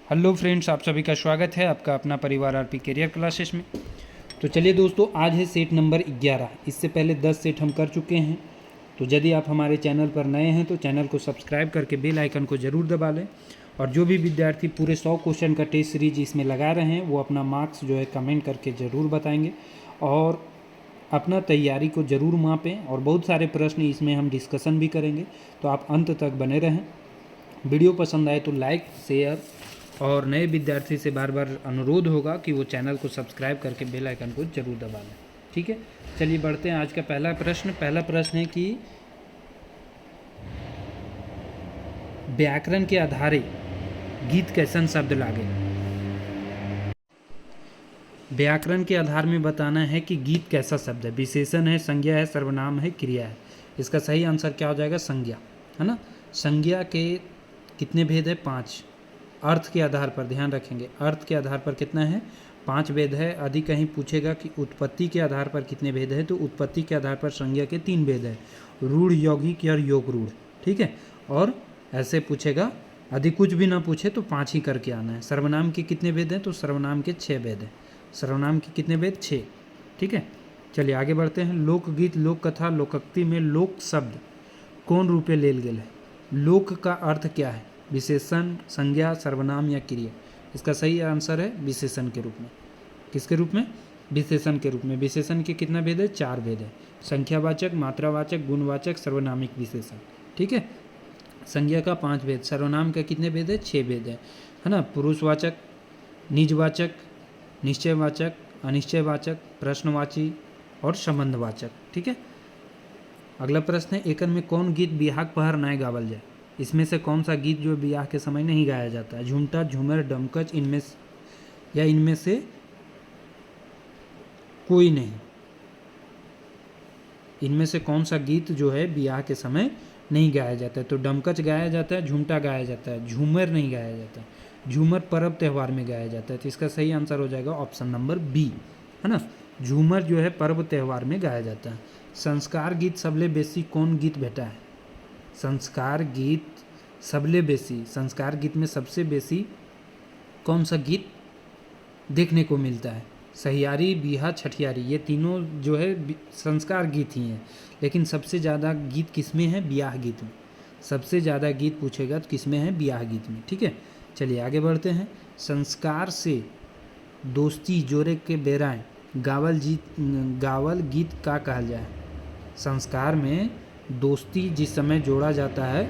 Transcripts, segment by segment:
Hello friends, आप सभी का स्वागत है आपका अपना परिवार आरपी करियर क्लासेस में। तो चलिए दोस्तों, आज है सेट नंबर 11। इससे पहले 10 सेट हम कर चुके हैं। तो यदि आप हमारे चैनल पर नए हैं तो चैनल को सब्सक्राइब करके बेल आइकन को ज़रूर दबा लें। और जो भी विद्यार्थी पूरे 100 क्वेश्चन का टेस्ट सीरीज इसमें लगा रहे हैं वो अपना मार्क्स जो है कमेंट करके ज़रूर बताएंगे और अपना तैयारी को ज़रूर मापें। और बहुत सारे प्रश्न इसमें हम डिस्कशन भी करेंगे, तो आप अंत तक बने रहें। वीडियो पसंद आए तो लाइक, शेयर और नए विद्यार्थी से बार बार अनुरोध होगा कि वो चैनल को सब्सक्राइब करके बेल आइकन को जरूर दबा लें। ठीक है, चलिए बढ़ते हैं। आज का पहला प्रश्न है कि व्याकरण के आधारे गीत कैसन शब्द लागे। व्याकरण के आधार में बताना है कि गीत कैसा शब्द है, विशेषण है, संज्ञा है, सर्वनाम है, क्रिया है। इसका सही आंसर क्या हो जाएगा? संज्ञा, है ना। संज्ञा के कितने भेद है? 5। अर्थ के आधार पर ध्यान रखेंगे, अर्थ के आधार पर कितना है? 5 भेद है। यदि कहीं पूछेगा कि उत्पत्ति के आधार पर कितने भेद है, तो उत्पत्ति के आधार पर संज्ञा के 3 भेद है, रूढ़, यौगिक और योग रूढ़। ठीक है, और ऐसे पूछेगा, यदि कुछ भी ना पूछे तो 5 ही करके आना है। सर्वनाम के कितने भेद हैं? तो सर्वनाम के 6 भेद हैं। सर्वनाम के कितने भेद? 6। ठीक है, चलिए आगे बढ़ते हैं। लोकगीत, लोक कथा, लोकोक्ति में लोक शब्द कौन रूपे लेल गेल है? लोक का अर्थ क्या है? विशेषण, संज्ञा, सर्वनाम या क्रिया? इसका सही आंसर है विशेषण के रूप में। किसके रूप में? विशेषण के रूप में। विशेषण के कितना भेद है? 4 भेद है, संख्यावाचक, मात्रावाचक, गुणवाचक, सर्वनामिक विशेषण। ठीक है, संज्ञा का 5 भेद, सर्वनाम का कितने भेद है? 6 भेद है ना। पुरुषवाचक, निजवाचक, निश्चयवाचक, अनिश्चयवाचक, प्रश्नवाची और संबंधवाचक। ठीक है, अगला प्रश्न है, एकन में कौन गीत बियाह पहर नए गावल जाए? इसमें से कौन सा गीत जो ब्याह के समय नहीं गाया जाता है? झुमटा, झूमर, डमकच, इनमें से कोई नहीं। इनमें से कौन सा गीत जो है ब्याह के समय नहीं गाया जाता है? तो डमकच गाया जाता है, झुमटा गाया जाता है, झूमर नहीं गाया जाता है। झूमर पर्व त्यौहार में गाया जाता है। तो इसका सही आंसर हो जाएगा ऑप्शन नंबर बी, है ना। झूमर जो है पर्व त्यौहार में गाया जाता है। संस्कार गीत सबले बेसी कौन गीत भेटा है? संस्कार गीत सबले बेसी, संस्कार गीत में सबसे बेसी कौन सा गीत देखने को मिलता है? सहियारी, बिहा, छठियारी, ये तीनों जो है संस्कार गीत ही हैं। लेकिन सबसे ज़्यादा गीत किस में है? ब्याह गीत में। सबसे ज़्यादा गीत पूछेगा तो किस में है? ब्याह गीत में। ठीक है, चलिए आगे बढ़ते हैं। संस्कार से दोस्ती जोरे के बेराएं गावल गीत का कहल जाए? संस्कार में दोस्ती जिस समय जोड़ा जाता है,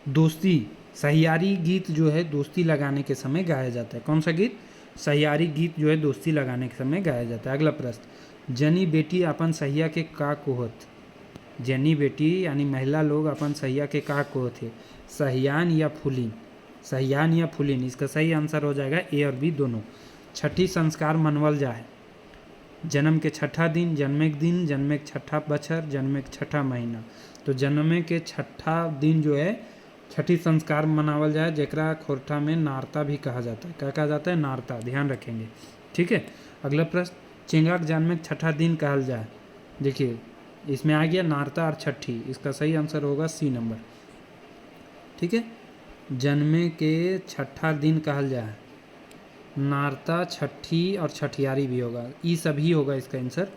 दोस्ती, सहियारी गीत जो है दोस्ती लगाने के समय गाया जाता है। कौन सा गीत? सहियारी गीत जो है दोस्ती लगाने के समय गाया जाता है। अगला प्रश्न, जनी बेटी अपन सहिया के का कोहत? जनी बेटी यानी महिला लोग अपन सहिया के का कोहत है? सहियान या फुलिन? सहियान या फुलिन? इसका सही आंसर हो जाएगा ए और बी दोनों। छठी संस्कार मनवल जाए? जन्म के छठा दिन, जन्मे के दिन, जन्मे के छठा बछर, जन्मे के छठा महीना। तो जन्मे के छठा दिन जो है छठी संस्कार मनावल जाए, जेकरा खोरठा में नारता भी कहा जाता है। क्या कहा जाता है? नारता, ध्यान रखेंगे। ठीक है, अगला प्रश्न, चेंगा के जन्मे के छठा दिन कहल जाए? देखिए इसमें आ गया नारता और छठी। इसका सही आंसर होगा सी नंबर। ठीक है, जन्मे के छठा दिन कहल जाए, नारता, छठी और छठियारी भी होगा। ई सभी होगा इसका आंसर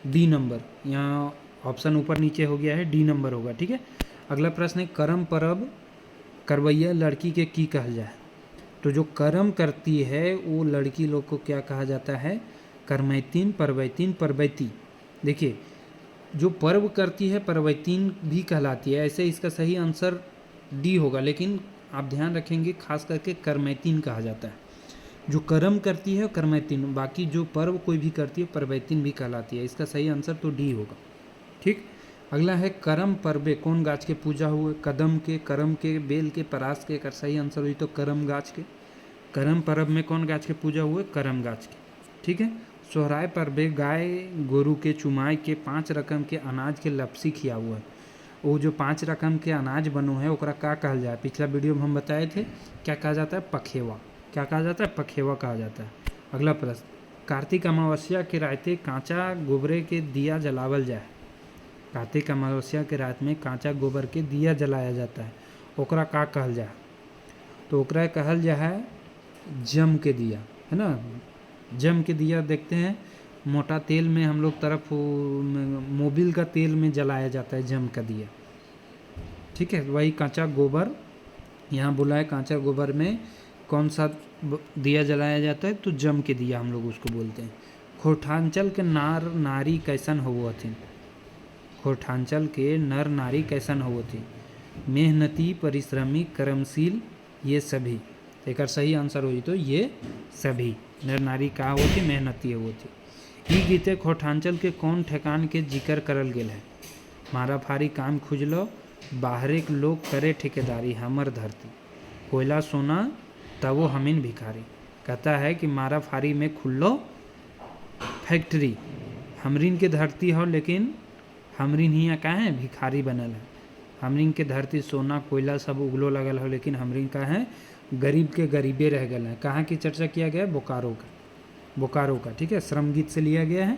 डी नंबर। यहाँ ऑप्शन ऊपर नीचे हो गया है, डी नंबर होगा। ठीक है, अगला प्रश्न है, करम परब करवैया लड़की के की कहल जाए? तो जो कर्म करती है वो लड़की लोग को क्या कहा जाता है? करमैतीन, परवैतीन, परवैती। देखिए जो पर्व करती है परवैतीन भी कहलाती है। ऐसे इसका सही आंसर डी होगा, लेकिन आप ध्यान रखेंगे खास करके करमैतीन कहा जाता है। जो कर्म करती है करमैतीन, बाकी जो पर्व कोई भी करती है परवैतीन भी कहलाती है। इसका सही आंसर तो डी होगा। ठीक, अगला है, करम पर्वे कौन गाछ के पूजा हुए? कदम के, करम के, बेल के, परास के। सही आंसर हुई तो करम गाछ के। करम पर्व में कौन गाछ के पूजा हुए? करम गाछ के। ठीक है, सोहराय पर्वे गाय गोरू के चुमाई के 5 रकम के अनाज के लपसी खिया हुआ है। वो जो 5 रकम के अनाज बनो है ओकरा का कहल जाए? पिछला वीडियो में हम बताए थे, क्या कहा जाता है? पखेवा। क्या कहा जाता है? पखेवा कहा जाता है। अगला प्रश्न, कार्तिक अमावस्या के राते कांचा गोबरे के दिया जलावल जाए? कार्तिक अमावस्या के रात में कांचा गोबर के दिया जलाया जाता है, ओकरा का कहल जाए? तो ओकरा कहल जा है जम के दिया, है ना। जम के दिया देखते हैं मोटा तेल में हम लोग तरफ मोबिल का तेल में जलाया जाता है जम का दिया, ठीक है। वही कांचा गोबर, यहाँ बोला है कांचा गोबर में कौन सा दिया जलाया जाता है, तो जम के दिया हम लोग उसको बोलते हैं। खोरठांचल के नर नारी कैसन होवथिन, खोरठांचल के नर नारी कैसन होवथिन, मेहनती परिश्रमी कर्मशील ये सभी। एक सही आंसर होई तो ये सभी नर नारी का होती, मेहनती होती। ई गीते खोरठांचल के कौन ठेकान के जिक्र करल गेल है, मारा फारी काम खुजलो बाहरे के लोग करे ठेकेदारी हमर धरती, कोयला सोना तबो हमीन भिखारी। कहता है कि मारा फारी में खुल्लो फैक्ट्री, हमरीन के धरती हो लेकिन हमरीन हियाँ का है भिखारी बनल है। हमरीन के धरती सोना कोयला सब उगलो लगल हो, लेकिन हमरीन का है गरीब के गरीबे रह गए हैं। कहाँ की चर्चा किया गया है, बोकारो का, ठीक है। श्रम गीत से लिया गया है।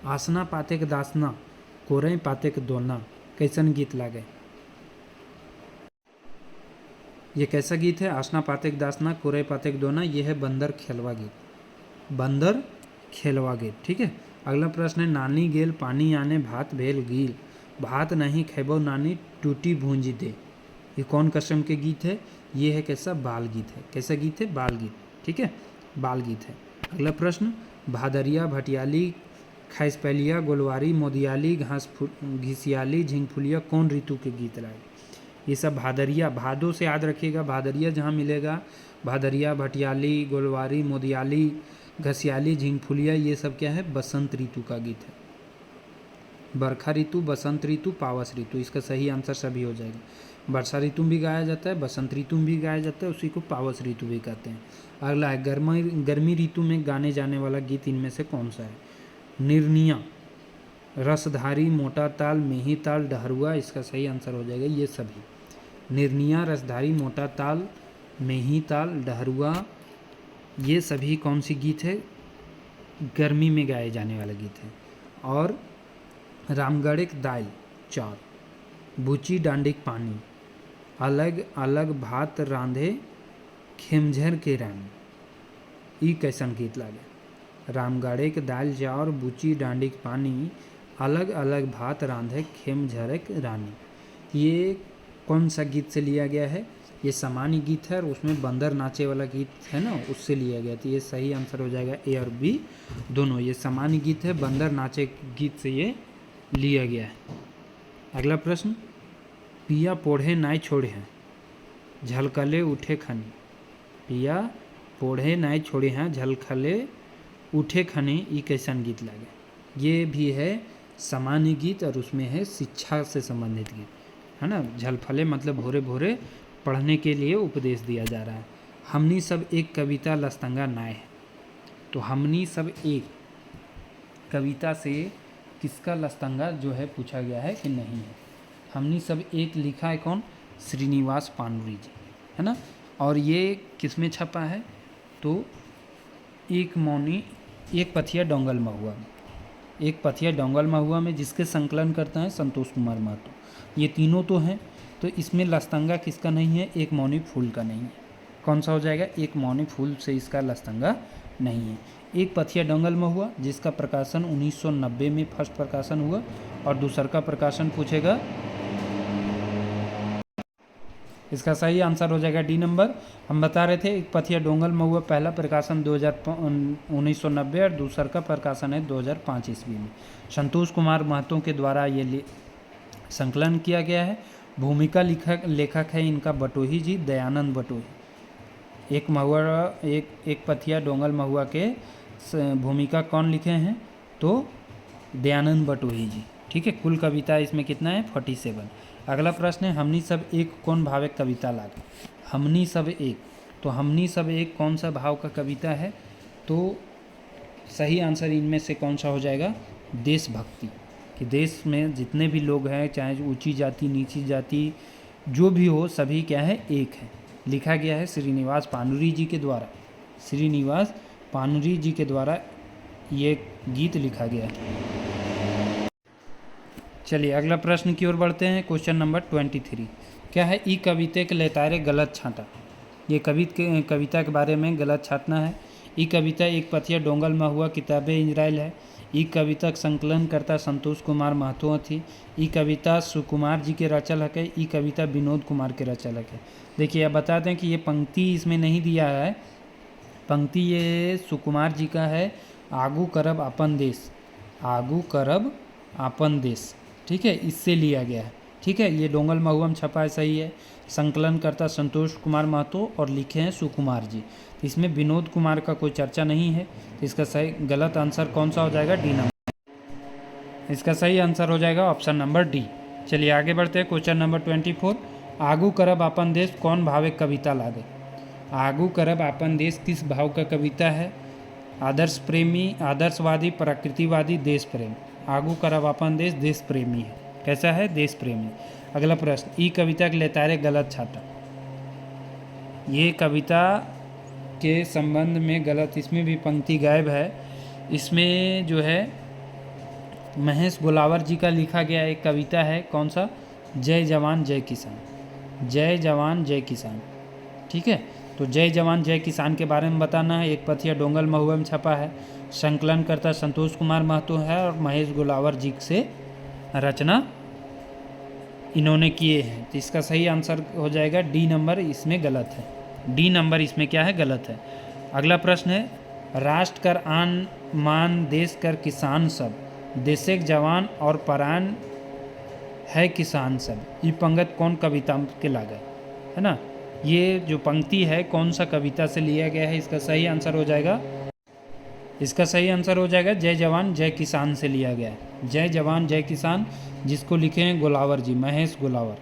आसना पाते के दासना कोरे पाते के दोना, कैसन गीत लागे, ये कैसा गीत है, आसना पाते के दासना कोरे पाते के दोना, ये है बंदर खेलवा गीत, बंदर खेलवा गीत, ठीक है। अगला प्रश्न है नानी गेल पानी आने भात भेल गील, भात नहीं खेबो नानी टूटी भूंजी दे, ये कौन कसम के गीत है, ये है कैसा बाल गीत है। कैसा गीत है, बाल गीत, ठीक है, बाल गीत है। अगला प्रश्न भादरिया भटियाली खैसपैलिया गोलवारी मोदियाली घास घिसियाली झिंगफुलिया कौन ऋतु के गीत लाए, ये सब भादरिया, भादों से याद रखिएगा, भादरिया जहाँ मिलेगा, भादरिया भटियाली गोलवारी मोदियाली घसियाली झिंगफुलिया ये सब क्या है, बसंत ऋतु का गीत है। बरखा ऋतु, बसंत ऋतु, पावस ऋतु, इसका सही आंसर सभी हो जाएगा। वर्षा ऋतु में भी गाया जाता है, बसंत ऋतु में भी गाया जाता है, उसी को पावस ऋतु भी कहते हैं। अगला है गर्मी ऋतु में गाने जाने वाला गीत इनमें से कौन सा है, निर्निया, रसधारी, मोटा ताल, मेही ताल, डहरुआ, इसका सही आंसर हो जाएगा ये सभी। निर्निया, रसधारी, मोटा ताल, मेही ताल, डहरुआ, ये सभी कौन सी गीत है, गर्मी में गाए जाने वाला गीत है। और रामगढ़ दाल चार, बूची डांडिक पानी, अलग अलग भात रांधे खेमझर के रानी, ई कैसन गीत लागे, रामगढ़ के दाल चाउर बूची डांडिक पानी, अलग अलग भात रांधे खेमझर के रानी, ये कौन सा गीत से लिया गया है, ये सामान्य गीत है और उसमें बंदर नाचे वाला गीत है ना, उससे लिया गया। तो ये सही आंसर हो जाएगा ए और बी दोनों, ये सामान्य गीत है, बंदर नाचे गीत से ये लिया गया है। अगला प्रश्न पिया पोढ़े नाय छोड़े हैं झलकले उठे खनी, पिया पोढ़े नाय छोड़े हैं झलकले उठे खनी, ये कैसन गीत लागे, ये भी है सामान्य गीत और उसमें है शिक्षा से संबंधित गीत, है ना। झलफले मतलब भोरे भोरे पढ़ने के लिए उपदेश दिया जा रहा है। हमनी सब एक कविता लस्तंगा नाय है, तो हमनी सब एक कविता से किसका लस्तंगा जो है पूछा गया है कि नहीं है। हमनी सब एक लिखा है कौन, श्रीनिवास पानुरी जी, है ना। और ये किस में छपा है, तो एक मौनी एक पथिया डोंगल महुआ में, एक पथिया डोंगल महुआ में, जिसके संकलन करता है संतोष कुमार महतो। ये तीनों तो हैं, तो इसमें लस्तंगा किसका नहीं है, एक मौनी फूल का नहीं है। कौन सा हो जाएगा, एक मौनी फूल से इसका लस्तंगा नहीं है। एक पथिया डोंगल में हुआ जिसका प्रकाशन 1990 में फर्स्ट प्रकाशन हुआ, और दूसर का प्रकाशन पूछेगा, इसका सही आंसर हो जाएगा डी नंबर। हम बता रहे थे एक पथिया डोंगल में हुआ पहला प्रकाशन 1990 और दूसर का प्रकाशन है 2005 ईस्वी में। संतोष कुमार महतो के द्वारा ये संकलन किया गया है। भूमिका लेखक है इनका बटोही जी, दयानंद बटोही। एक पथिया डोंगल महुआ के भूमिका कौन लिखे हैं, तो दयानंद बटोही जी, ठीक है। कुल कविता इसमें कितना है, 47। अगला प्रश्न है हमनी सब एक कौन भावे कविता लागे, हमनी सब एक, तो हमनी सब एक कौन सा भाव का कविता है, तो सही आंसर इनमें से कौन सा हो जाएगा, देशभक्ति, कि देश में जितने भी लोग हैं, चाहे ऊंची जाति नीची जाति जो भी हो, सभी क्या है, एक है। लिखा गया है श्रीनिवास पानुरी जी के द्वारा, श्रीनिवास पानुरी जी के द्वारा ये गीत लिखा गया है। चलिए अगला प्रश्न की ओर बढ़ते हैं। क्वेश्चन नंबर 23 क्या है? ई कविता के लेतारे गलत छाँटा। ये कविता के बारे में गलत छाँटना है। ई कविता एक पथिया डोंगल में हुआ किताबें इजराइल है। ई कविता का संकलन करता संतोष कुमार महतो थी। ई कविता सुकुमार जी के रचल है। ई कविता विनोद कुमार के रचल है। देखिए अब बता दें कि ये पंक्ति इसमें नहीं दिया है। पंक्ति ये सुकुमार जी का है, आगू करब अपन देश, आगू करब अपन देश, ठीक है, इससे लिया गया है। ठीक है, ये डोंगल महुआ में छपा है, सही है। संकलन करता संतोष कुमार महतो और लिखे हैं सुकुमार जी। तो इसमें विनोद कुमार का कोई चर्चा नहीं है। तो इसका सही गलत आंसर कौन सा हो जाएगा? D number. इसका सही आंसर हो जाएगा ऑप्शन नंबर डी। चलिए आगे बढ़ते हैं। क्वेश्चन नंबर 24 आगू करब अपन देश कौन भावे कविता लागे। आगू करब अपन देश किस भाव का कविता है? आदर्श प्रेमी, आदर्शवादी, प्रकृतिवादी, देश प्रेम। आगू करब अपन देश देश प्रेमी है। कैसा है? देश प्रेमी। अगला प्रश्न ई कविता के लेतारे गलत छाटा। ये कविता के संबंध में गलत, इसमें भी पंक्ति गायब है। इसमें जो है महेश गोलावर जी का लिखा गया एक कविता है। कौन सा? जय जवान जय किसान। जय जवान जय किसान, ठीक है। तो जय जवान जय किसान के बारे में बताना है। एक पथिया डोंगल महुआ में छपा है। संकलन करता संतोष कुमार महतो है और महेश गोलावर जी से रचना इन्होंने किए हैं। तो इसका सही आंसर हो जाएगा डी नंबर। इसमें गलत है। डी नंबर इसमें क्या है? गलत है। अगला प्रश्न है राष्ट्र कर आन मान देश कर किसान सब, देशेक जवान और परान है किसान सब। ये पंक्ति कौन कविता के लागे है ना? ये जो पंक्ति है कौन सा कविता से लिया गया है? इसका सही आंसर हो जाएगा, इसका सही आंसर हो जाएगा जय जवान जय किसान से लिया गया है। जय जवान जय किसान, जिसको लिखे हैं गोलावर जी, महेश गोलावर।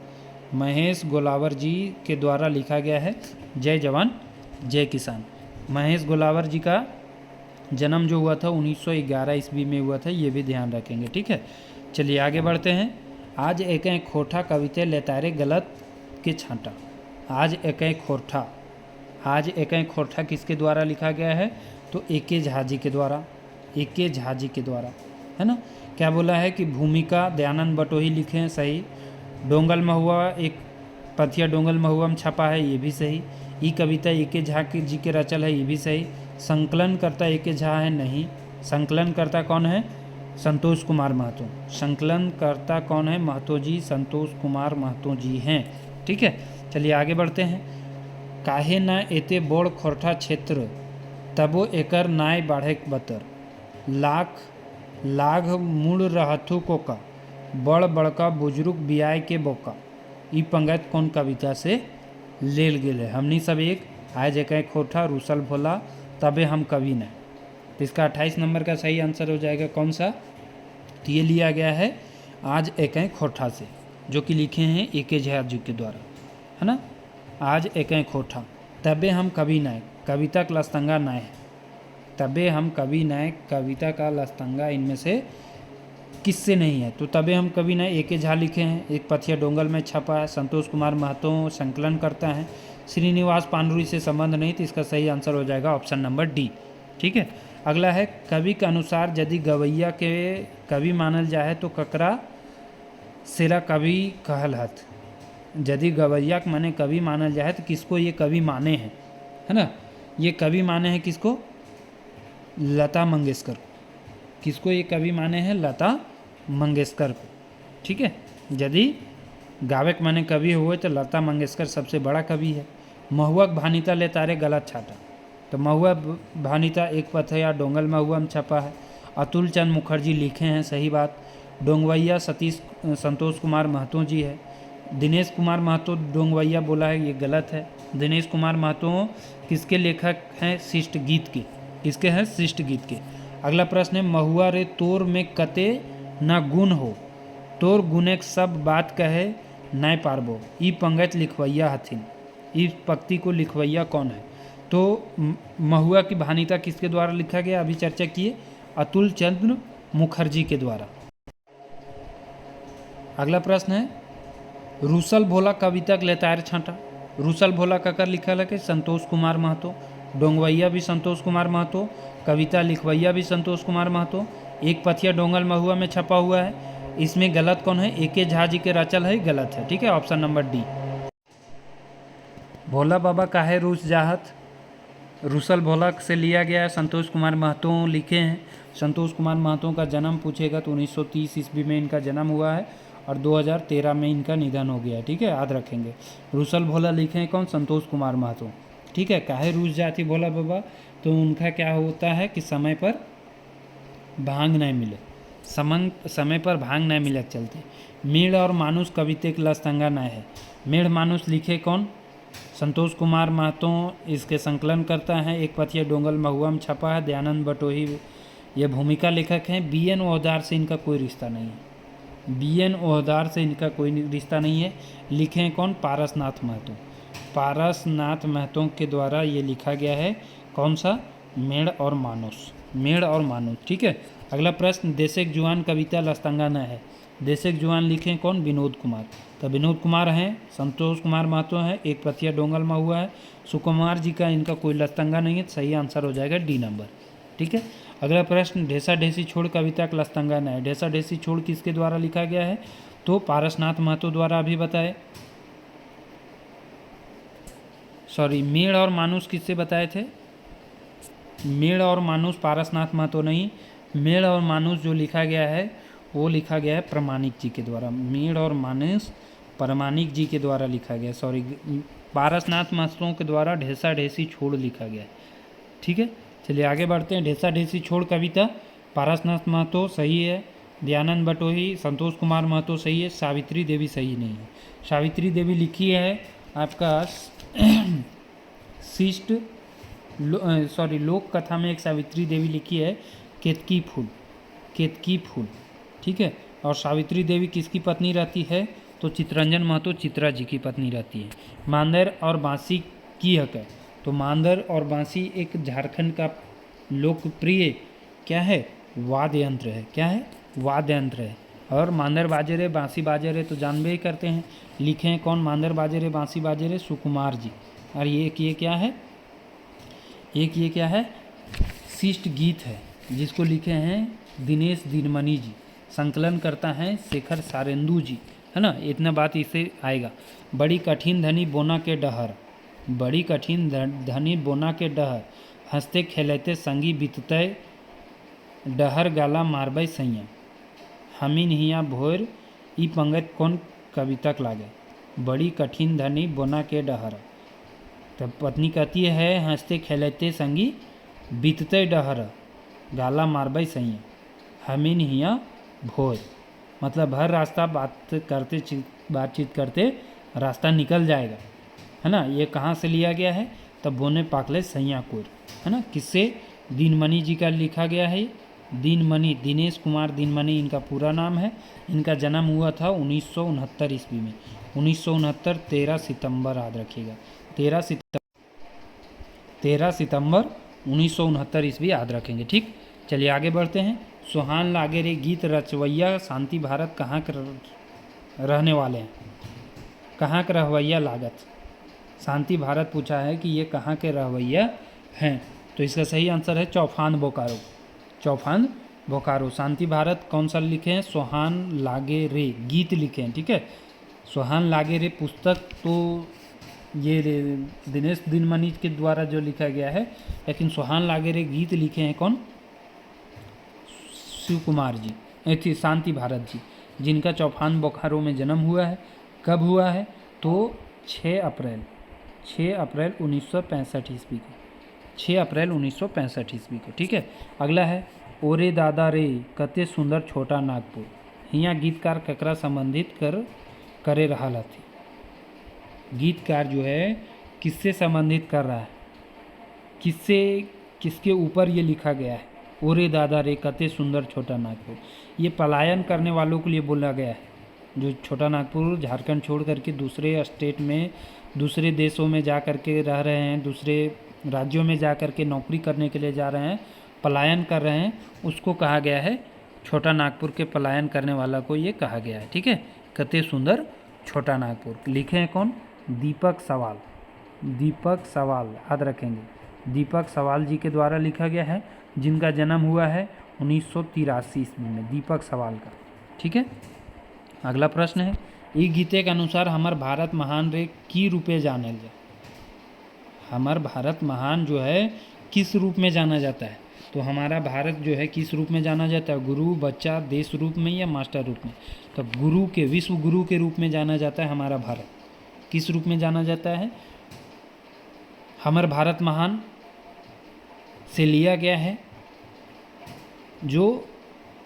महेश गोलावर जी के द्वारा लिखा गया है जय जवान जय किसान। महेश गोलावर जी का जन्म जो हुआ था 1911 ईस्वी में हुआ था, ये भी ध्यान रखेंगे, ठीक है। चलिए आगे बढ़ते हैं। आज एक खोठा कविता लेतारे गलत के छाँटा। आज एक खोठा, आज एक खोठा किसके द्वारा लिखा गया है? तो ए.के. झा जी के द्वारा, ए.के. झा जी के द्वारा, है ना। क्या बोला है कि भूमिका दयानंद बटोही लिखे हैं, सही। डोंगल महुआ एक पथिया डोंगल महुआ में छपा है, ये भी सही। ई कविता ए.के. झा जी के रचल है, ये भी सही। संकलन करता ए.के. झा है, नहीं। संकलन करता कौन है? संतोष कुमार महतो। संकलन करता कौन है? महतो जी, संतोष कुमार महतो जी हैं, ठीक है। चलिए आगे बढ़ते हैं। काहे न एते बोड़ खोरठा क्षेत्र, तबो एकर नाय बाढ़े बतर। लाख लाघ मूड़ रहथु को का, बड़ बड़का बुजुर्ग बियाय के बोका। ई पंक्ति कौन कविता से लेल गेल है? हमनी सब एक, आज एक खोठा, रूसल भोला, तबे हम कवि न। तो इसका 28 नंबर का सही आंसर हो जाएगा कौन सा? तो ये लिया गया है आज एक खोठा से, जो कि लिखे हैं ए.के. झा जी के द्वारा, है ना। आज एक खोठा, तबे हम कवि नायक, कविता का लस्तंगा नाय है। तबे हम कवि नायक, कविता का लस्तंगा इनमें से किससे नहीं है? तो तबे हम कवि नायक ए.के. झा लिखे हैं। एक पथिया डोंगल में छपा है। संतोष कुमार महतो संकलन करता है। श्रीनिवास पांडुरी से संबंध नहीं। तो इसका सही आंसर हो जाएगा ऑप्शन नंबर डी, ठीक है। अगला है कवि के अनुसार यदि गवैया के कवि मानल जाए तो ककरा सेरा कवि कहल हत। यदि गवैया के माने कवि मानल जाए तो किसको ये कवि माने हैं, है ना। ये कवि माने हैं किसको? लता मंगेशकर। किसको ये कवि माने हैं? लता मंगेशकर को, ठीक है। यदि गावे के माने कवि हुए तो लता मंगेशकर सबसे बड़ा कवि है। महुआ भानिता ले तारे गलत छाटा। तो महुआ भानिता एक पथिया डोंगल महुआ में छपा है। अतुल चंद मुखर्जी लिखे हैं, सही बात। डोंगवैया सतीश संतोष कुमार महतो जी है। दिनेश कुमार महतो डोंगवैया बोला है, ये गलत है। दिनेश कुमार महतो किसके लेखक हैं? शिष्ट गीत के। किसके हैं? शिष्ट गीत के। अगला प्रश्न है महुआ रे तोर में कते न गुण हो, तोर गुनेक सब बात कहे नय पारबो। ई पंक्ति लिखवैया हथिन। इस पंक्ति को लिखवैया कौन है? तो महुआ की भानिता किसके द्वारा लिखा गया? अभी चर्चा किए, अतुल चंद्र मुखर्जी के द्वारा। अगला प्रश्न है रूसल भोला कविता के लेतार छाँटा। रूसल भोला ककर लिखल है कि संतोष कुमार महतो। डोंगवैया भी संतोष कुमार महतो, कविता लिखवैया भी संतोष कुमार महतो। एक पथिया डोंगल महुआ में छपा हुआ है। इसमें गलत कौन है? ए.के. झा जी के रचल है, गलत है। ठीक है, ऑप्शन नंबर डी। भोला बाबा काहे रूस जाहत, रूसल भोला से लिया गया है। संतोष कुमार महतो लिखे हैं। संतोष कुमार महतो का जन्म पूछेगा तो 1930 ईस्वी में इनका जन्म हुआ है और 2013 में इनका निधन हो गया है। ठीक है, याद रखेंगे। रूसल भोला लिखे हैं कौन? संतोष कुमार महतो। ठीक है, काहे रूस जाती भोला बाबा, तो उनका क्या होता है कि समय पर भांग नहीं मिले, समय पर भांग नहीं मिले चलते। मेढ़ और मानुष कविते के लस्तंगा नहीं है। मेढ़ मानुष लिखे कौन? संतोष कुमार महतो इसके संकलन करता है। एक पथिया डोंगल महुआ में छपा है। दयानंद बटोही ये भूमिका लेखक हैं। बी.एन. ओहदार से इनका कोई रिश्ता नहीं है। बी.एन. ओहदार से इनका कोई रिश्ता नहीं है। लिखे हैं कौन? पारसनाथ महतो। पारसनाथ महतो के द्वारा ये लिखा गया है। कौन सा? मेढ़ और मानुष। मेढ़ और मानुष। ठीक है, अगला प्रश्न, देशेक जुआन कविता लस्तंगा न है। देशेक जुआन लिखे कौन? विनोद कुमार। तो विनोद कुमार हैं, संतोष कुमार महतो हैं, एक पथिया डोंगल में हुआ है। सुकुमार जी का इनका कोई लस्तंगा नहीं है। सही आंसर हो जाएगा डी नंबर। ठीक है, अगला प्रश्न, ढेसा ढेसी छोड़ कविता का लस्तंगा न है। ढेसा ढेसी छोड़ किसके द्वारा लिखा गया है? तो पारसनाथ महतो द्वारा। अभी बताए, सॉरी, मेढ़ और मानुष किससे बताए थे? मेढ़ और मानुष पारसनाथ महतो नहीं। मेढ़ और मानुष जो लिखा गया है वो लिखा गया है प्रमाणिक जी के द्वारा। मेढ़ और मानुष प्रमाणिक जी के द्वारा लिखा गया, सॉरी, पारसनाथ महतो के द्वारा ढेसा ढेसी छोड़ लिखा गया है। ठीक है, चलिए आगे बढ़ते हैं। ढेसा ढेसी छोड़ कविता पारसनाथ महतो सही है। दयानंद बटोही, संतोष कुमार महतो सही है। सावित्री देवी सही नहीं है। सावित्री देवी लिखी है आपका शिष्ट लोक कथा में एक सावित्री देवी लिखी है केतकी फूल। केतकी फूल। ठीक है, और सावित्री देवी किसकी पत्नी रहती है? तो चितरंजन महतो चित्रा जी की पत्नी रहती है। मांदर और बांसी की हक है। तो मांदर और बांसी एक झारखंड का लोकप्रिय क्या है? वाद्य यंत्र है। क्या है? वाद्य यंत्र है। और मांदर बाजे रे बांसी बाजे रे तो जानबे ही करते हैं। लिखे हैं कौन? मांदर बाजे रे बांसी बाजे रे सुकुमार जी। और ये क्या है? एक ये क्या है? शिष्ट गीत है जिसको लिखे हैं दिनेश दिनमणि जी। संकलन करता है शेखर सारेंदु जी, है ना। इतना बात इससे आएगा। बड़ी कठिन धनी बोना के डहर। बड़ी कठिन धनी बोना के डहर, हंसते खेलते संगी बीतते डहर गाला मारबै सैया। हमीन हिया भोर ई पंगत कौन कवितक लागे। बड़ी कठिन धनी बोना के डहर, तब पत्नी कहती है हंसते खेलते संगी बीतते डहर गाला मारबै सैया। हमीन हिया भोर, मतलब हर रास्ता बातचीत करते रास्ता निकल जाएगा, है ना। ये कहाँ से लिया गया है? तब बोने पाकले सैया कोर, है ना। किससे? दीनमणि जी का लिखा गया है। दीनमणि, दिनेश कुमार दीनमणि इनका पूरा नाम है। इनका जन्म हुआ था 1969 ईस्वी में। 1969 13 सितंबर, याद रखिएगा। 13 सितंबर 1969 ईस्वी याद रखेंगे। ठीक, चलिए आगे बढ़ते हैं। सुहान लागे रे गीत रचवैया शांति भारत कहाँ के रहने वाले हैं? कहाँ के रहवैया लागत? शांति भारत पूछा है कि ये कहाँ के रहवैया हैं, तो इसका सही आंसर है चौफान बोकारो। चौफान बोकारो। शांति भारत कौन सा लिखे हैं? सुहान लागे रे गीत लिखे हैं। ठीक है, सुहान लागे रे पुस्तक तो ये दिनेश दिनमणि के द्वारा जो लिखा गया है, लेकिन सुहान लागे रे गीत लिखे हैं कौन? शिव कुमार जी, थी शांति भारत जी, जिनका चौफान बोकारो में जन्म हुआ है। कब हुआ है? तो 6 अप्रैल 1965 ईस्वी को। 6 अप्रैल 1965 ईस्वी को। ठीक है, अगला है ओरे दादा रे कते सुंदर छोटा नागपुर। हिया गीतकार ककरा संबंधित करे रहा थी। गीतकार जो है किससे संबंधित कर रहा है? किसके ऊपर ये लिखा गया है? ओरे दादा रे कते सुंदर छोटा नागपुर। ये पलायन करने वालों के लिए बोला गया है, जो छोटा नागपुर झारखंड छोड़ करके दूसरे स्टेट में, दूसरे देशों में जा कर के रह रहे हैं, दूसरे राज्यों में जा कर के नौकरी करने के लिए जा रहे हैं, पलायन कर रहे हैं, उसको कहा गया है छोटा नागपुर के पलायन करने वाला को ये कहा गया है। ठीक है, कते सुंदर छोटा नागपुर। लिखे हैं कौन? दीपक सवाल। दीपक सवाल याद रखेंगे। दीपक सवाल जी के द्वारा लिखा गया है, जिनका जन्म हुआ है 1983 ईस्वी में। दीपक सवाल का ठीक है। अगला प्रश्न है, ई गीते के अनुसार हमार भारत महान रे की रूपे जानल जाए। हमार भारत महान जो है किस रूप में जाना जाता है? तो हमारा भारत जो है किस रूप में जाना जाता है? गुरु, बच्चा, देश रूप में या मास्टर रूप में? तो गुरु के, विश्व गुरु के रूप में जाना जाता है हमारा भारत। किस रूप में जाना जाता है? हमार भारत महान से लिया गया है जो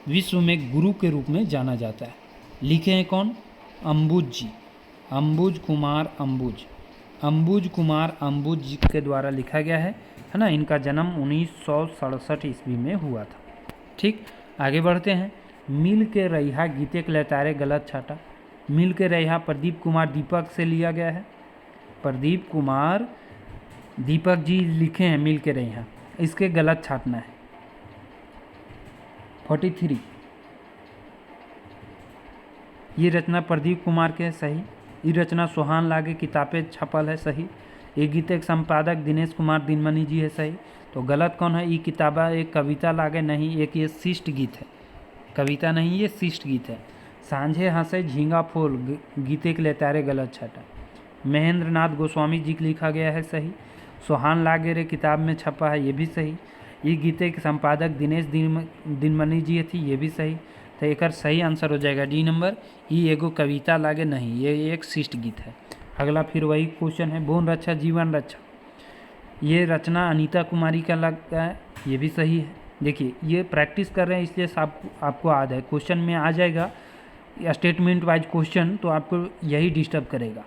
विश्व में गुरु के रूप में जाना जाता है। लिखे हैं कौन? अंबुज जी, अंबुज कुमार अंबुज, अंबुज कुमार अंबुज जी के द्वारा लिखा गया है ना। इनका जन्म 1967 ईस्वी में हुआ था। ठीक, आगे बढ़ते हैं। मिल के रहिया गीते के लतारे गलत छाटा। मिल के रहिया प्रदीप कुमार दीपक से लिया गया है। प्रदीप कुमार दीपक जी लिखे हैं मिल के रहिया, इसके गलत छाटना है। 43 ये रचना प्रदीप कुमार के है, सही। ये रचना सोहान लागे किताबें छपल है, सही। ये गीते के संपादक दिनेश कुमार दिनमणि जी है, सही। तो गलत कौन है? ये किताबा एक कविता लागे, नहीं, एक ये शिष्ट गीत है। कविता नहीं, ये शिष्ट गीत है। सांझे हंसे झींगा फूल गीते के लेतारे गलत छटा। महेंद्र नाथ गोस्वामी जी के लिखा गया है, सही। सोहान लागे रे किताब में छपा है, ये भी सही। ये गीते के संपादक दिनेश दिनमणि जी थी, ये भी सही। तो एक सही आंसर हो जाएगा डी नंबर। ये एगो कविता लागे, नहीं, ये एक शिष्ट गीत है। अगला फिर वही क्वेश्चन है, बोन रक्षा जीवन रक्षा। ये रचना अनीता कुमारी का लगता है, ये भी सही है। देखिए, ये प्रैक्टिस कर रहे हैं इसलिए आपको याद है। क्वेश्चन में आ जाएगा स्टेटमेंट वाइज क्वेश्चन, तो आपको यही डिस्टर्ब करेगा।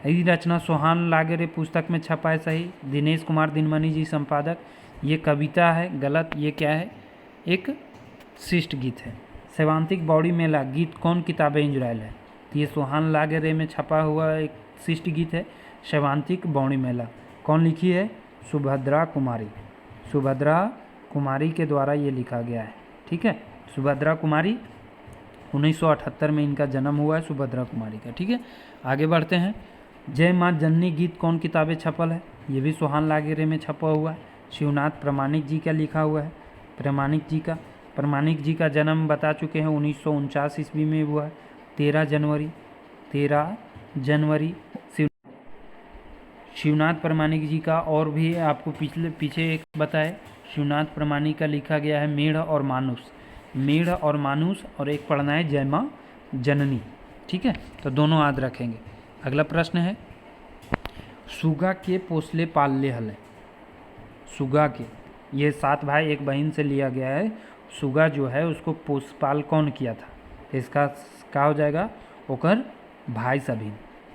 यही रचना सोहान लागे रे पुस्तक में छपा है, सही। दिनेश कुमार दिनमणि जी संपादक। ये कविता है, गलत। ये क्या है? एक शिष्ट गीत है। सेवांतिक बॉडी मेला गीत कौन किताबें इंजरायल है? तो ये सोहान लागे रे में छपा हुआ एक शिष्ट गीत है, सेवांतिक बॉडी मेला। कौन लिखी है? सुभद्रा कुमारी। सुभद्रा कुमारी के द्वारा ये लिखा गया है, ठीक है। सुभद्रा कुमारी 1978 में इनका जन्म हुआ है, सुभद्रा कुमारी का, ठीक है। आगे बढ़ते हैं। जय माँ जननी गीत कौन किताबें छपल है? ये भी सोहान लागे रे में छपा हुआ है, शिवनाथ प्रामाणिक जी का लिखा हुआ है। प्रामाणिक जी का जन्म बता चुके हैं, 1949 ईस्वी में हुआ है, 13 जनवरी। शिवनाथ प्रामाणिक जी का और भी आपको पीछे एक बताए, शिवनाथ प्रामाणिक का लिखा गया है मेढ़ और मानुस, और एक पढ़ना है जय माँ जननी, ठीक है। तो दोनों याद रखेंगे। अगला प्रश्न है, सुगा के पोसले पालले हले। सुगा के, ये 7 भाई 1 बहन से लिया गया है। सुगा जो है उसको पोसपाल कौन किया था? इसका क्या हो जाएगा? ओकर भाई सभी।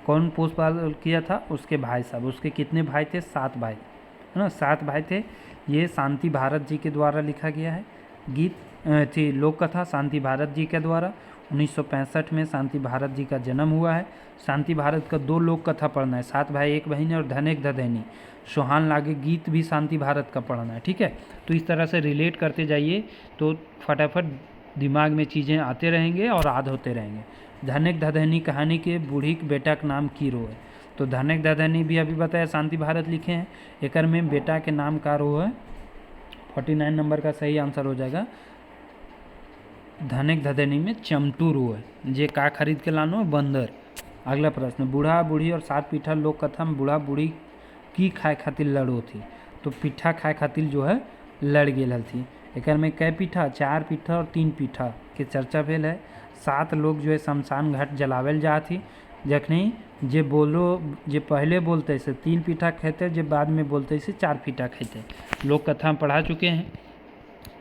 कौन पोसपाल किया था? उसके भाई साहब। उसके कितने भाई थे? 7 भाई, है ना, 7 भाई थे। ये शांति भारत जी के द्वारा लिखा गया है गीत थी लोक कथा, शांति भारत जी के द्वारा। 1965 में शांति भारत जी का जन्म हुआ है। शांति भारत का 2 लोक कथा पढ़ना है, 7 भाई 1 बहन और धनेक धदैनी। सोहान लागे गीत भी शांति भारत का पढ़ना है, ठीक है। तो इस तरह से रिलेट करते जाइए तो फटाफट दिमाग में चीज़ें आते रहेंगे और याद होते रहेंगे। धनेक धदैनी कहानी के बूढ़ी के बेटा का नाम कीरो है। तो धनेक धदैनी भी अभी बताया शांति भारत लिखे हैं। एक में बेटा के नाम का रो है। 49 नंबर का सही आंसर हो जाएगा। धनेक धदैनी में चमटू रो है, जे का खरीद के लानो? बंदर। अगला प्रश्न, बूढ़ा बूढ़ी और 7 पीठा लोक कथा में बूढ़ा बूढ़ी की खाए खातिर लड़ो थी। तो पीठा खाए खातिर जो है लड़ गेल थी। एक में कै पीठा? 4 पीठा और 3 पीठा के चर्चा भेल है। 7 लोग जो है शमशान घाट जलावेल जा थी। जखनी जे पहले बोलते से 3 पीठा खेते, जे बाद में बोलते से 4 पीठा खेते। लोक कथा पढ़ा चुके हैं,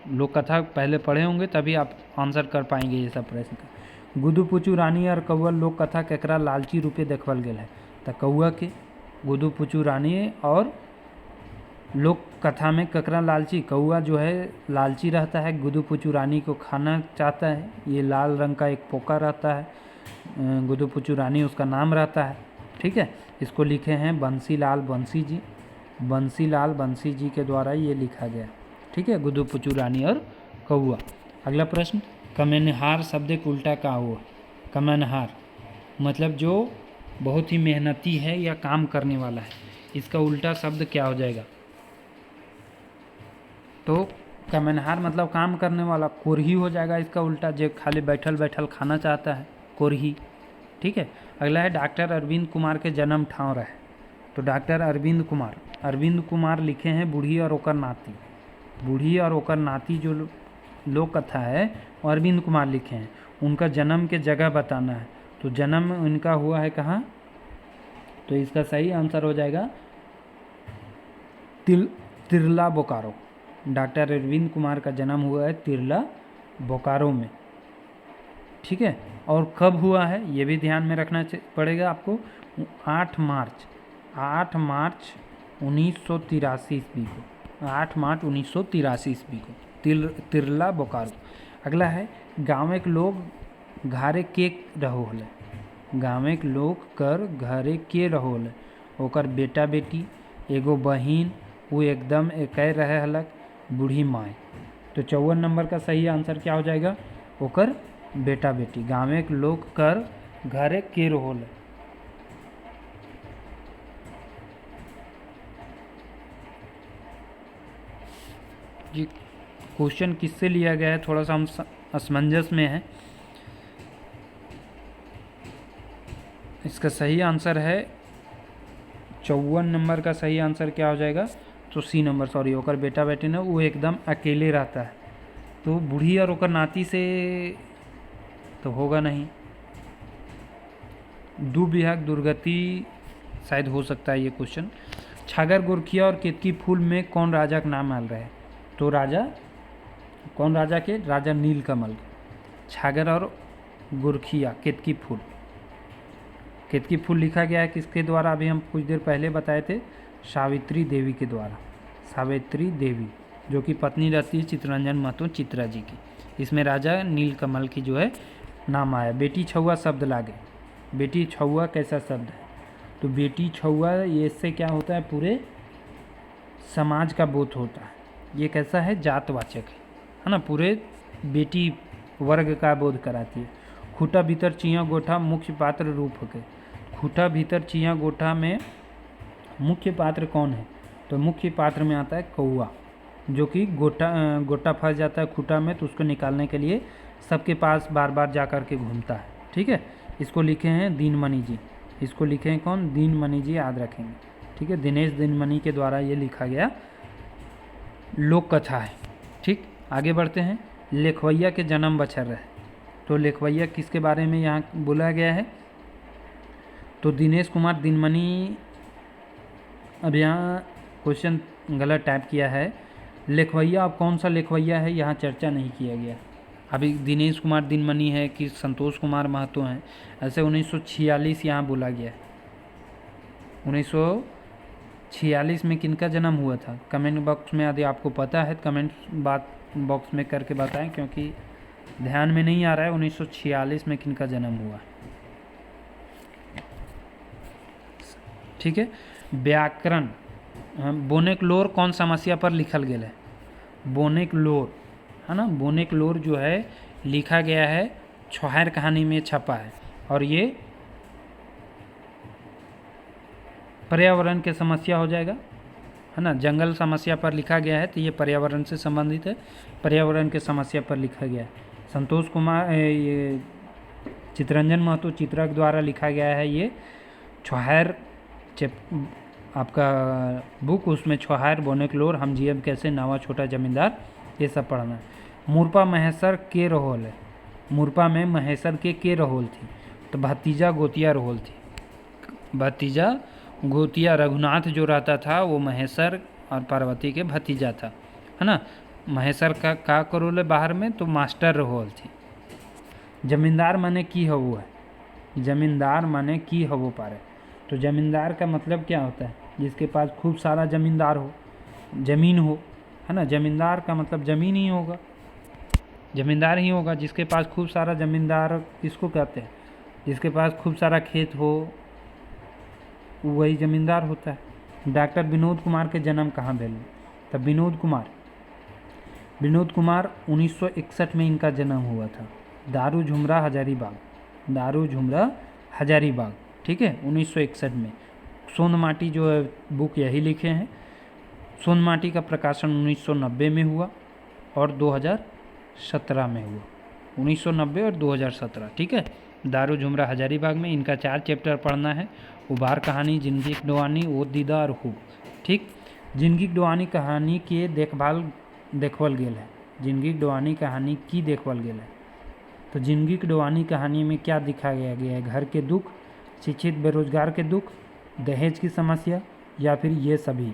लोक कथा पहले पढ़े होंगे तभी आप आंसर कर पाएंगे ये सब प्रश्न का। गुदू पुचू रानी और कौआ लोक कथा केकरा लालची रूपे देखल गेल है? तो कौआ के। गुदू पुचू रानी और लोक कथा में ककरा लालची? कौआ जो है लालची रहता है, गुदू पुचू रानी को खाना चाहता है। ये लाल रंग का एक पोका रहता है, गुदू पुचू रानी उसका नाम रहता है, ठीक है। इसको लिखे हैं बंसीलाल बंसी जी के द्वारा ये लिखा गया, ठीक है। गुदू पुचू रानी और कौआ। अगला प्रश्न, कमेनहार शब्द के उल्टा का हुआ? कमेनहार मतलब जो बहुत ही मेहनती है या काम करने वाला है, इसका उल्टा शब्द क्या हो जाएगा? तो कमेनहार मतलब काम करने वाला, कोरही हो जाएगा इसका उल्टा, जो खाली बैठल बैठल खाना चाहता है, कोरही। ठीक है। अगला है डॉक्टर अरविंद कुमार के जन्म ठाव रहे। तो डॉक्टर अरविंद कुमार लिखे हैं बूढ़ी और ओकर नाती। बूढ़ी और ओकर नाती जो लोक कथा है वो अरविंद कुमार लिखे हैं। उनका जन्म के जगह बताना है। तो जन्म उनका हुआ है कहाँ? तो इसका सही आंसर हो जाएगा तिरला बोकारो। डॉक्टर अरविंद कुमार का जन्म हुआ है तिरला बोकारो में। ठीक है। और कब हुआ है ये भी ध्यान में रखना पड़ेगा आपको। 8 मार्च 1983 ईस्वी को। 8 मार्च 1983 ईस्वी को तिरला बोकारो। अगला है गाँव के लोग घरे के रहोले। गाँव के लोग कर घरे के रहोले। ओकर बेटा बेटी एगो बहिन वो एकदम एक रहे हलक बूढ़ी माए। तो 54 नंबर का सही आंसर क्या हो जाएगा? ओकर बेटा बेटी। गाँव के लोग कर घरे के रहोले। ये क्वेश्चन किससे लिया गया है थोड़ा सा हम असमंजस में है। इसका सही आंसर है 54 नंबर का सही आंसर क्या हो जाएगा? तो सी नंबर, सॉरी, ओकर बेटा बेटी ने वो एकदम अकेले रहता है। तो बूढ़ी और ओकर नाती से तो होगा नहीं। दुर्विभाग दुर्गति शायद हो सकता है ये क्वेश्चन। छागर गोरखिया और केतकी फूल में कौन राजा का नाम आल रहा है? तो राजा कौन राजा के? राजा नीलकमल। छागर और गोरखिया केतकी फूल। केतकी फूल लिखा गया है किसके द्वारा? अभी हम कुछ देर पहले बताए थे, सावित्री देवी के द्वारा। सावित्री देवी जो कि पत्नी रहती है चित्तरंजन महतो चित्रा जी की। इसमें राजा नीलकमल की जो है नाम आया। बेटी छुआ शब्द लागे। बेटी छुआ कैसा शब्द है? तो बेटी छुआ ये इससे क्या होता है? पूरे समाज का बोध होता है। ये कैसा है? जातवाचक है ना। पूरे बेटी वर्ग का बोध कराती है। खूटा भीतर चिया गोठा मुख्य पात्र रूप के। खूटा भीतर चिया गोठा में मुख्य पात्र कौन है? तो मुख्य पात्र में आता है कौआ, जो कि गोटा फंस जाता है खूटा में, तो उसको निकालने के लिए सबके पास बार बार जा कर के घूमता है। ठीक है। इसको लिखे हैं दीनमणि जी। इसको लिखे हैं कौन? दीनमणि जी, याद रखेंगे। ठीक है। दिनेश दीनमणि के द्वारा ये लिखा गया लोक कथा है। ठीक, आगे बढ़ते हैं। लेखवैया के जन्म बछर रहे। तो लेखवैया किसके बारे में यहाँ बोला गया है? तो दिनेश कुमार दीनमणि। अब यहाँ क्वेश्चन गलत टाइप किया है। लेखवैया अब कौन सा लेखवैया है यहाँ चर्चा नहीं किया गया। अभी दिनेश कुमार दीनमणि है कि संतोष कुमार महतो हैं, ऐसे 1946 यहाँ बोला गया है। 1946 में किनका जन्म हुआ था? कमेंट बॉक्स में यदि आपको पता है कमेंट बॉक्स में करके बताएं, क्योंकि ध्यान में नहीं आ रहा है 1946 में किनका जन्म हुआ। ठीक है। व्याकरण बोनेकलोर कौन समस्या पर लिखल गया है? बोनेकलोर है ना। बोनेकलोर जो है लिखा गया है छोहार कहानी में छपा है, और ये पर्यावरण के समस्या हो जाएगा है ना। जंगल समस्या पर लिखा गया है तो ये पर्यावरण से संबंधित है। पर्यावरण के समस्या पर लिखा गया है। संतोष कुमार ये चित्तरंजन महतो चित्रा के द्वारा लिखा गया है। ये छोहार आपका बुक, उसमें छोहार बोनेकलोर हम जीएब कैसे नावा छोटा जमींदार ये सब पढ़ना है। मुरपा महेसर के रहोल है। मुरपा में महेसर के रहोल थी? तो भतीजा गोतिया रहोल थी। भतीजा गोतिया रघुनाथ जो रहता था वो महेसर और पार्वती के भतीजा था है ना। महेसर का करोल बाहर में? तो मास्टर रहोल थी। जमींदार माने की हो वो है। जमींदार माने की हो वो पारे। तो जमींदार का मतलब क्या होता है? जिसके पास खूब सारा जमींदार हो, जमीन हो है ना। जमींदार का मतलब जमीन ही होगा, जमींदार ही होगा। जिसके पास खूब सारा जमींदार किसको कहते हैं? जिसके पास खूब सारा खेत हो वही जमींदार होता है। डॉक्टर विनोद कुमार के जन्म कहाँ भेल? तब विनोद कुमार 1961 में इनका जन्म हुआ था। दारू झुमरा हजारीबाग। ठीक है, 1961 में। सोनमाटी जो है बुक यही लिखे हैं। सोनमाटी का प्रकाशन 1990 में हुआ। और 2017 में हुआ, 1990 और 2017, ठीक है। दारू झुमरा हजारीबाग में। इनका 4 चैप्टर पढ़ना है, उबार कहानी, जिंदगी की डोआनी, ओ दीदा और हुब, ठीक। जिंदगी की डोआनी कहानी के देखवल गेल है, जिंदगी की डोआनी कहानी की देखवल गेल है। तो जिंदगी की डोआनी कहानी में क्या दिखाया गया है? घर के दुख, शिक्षित बेरोजगार के दुख, दहेज की समस्या, या फिर ये सभी।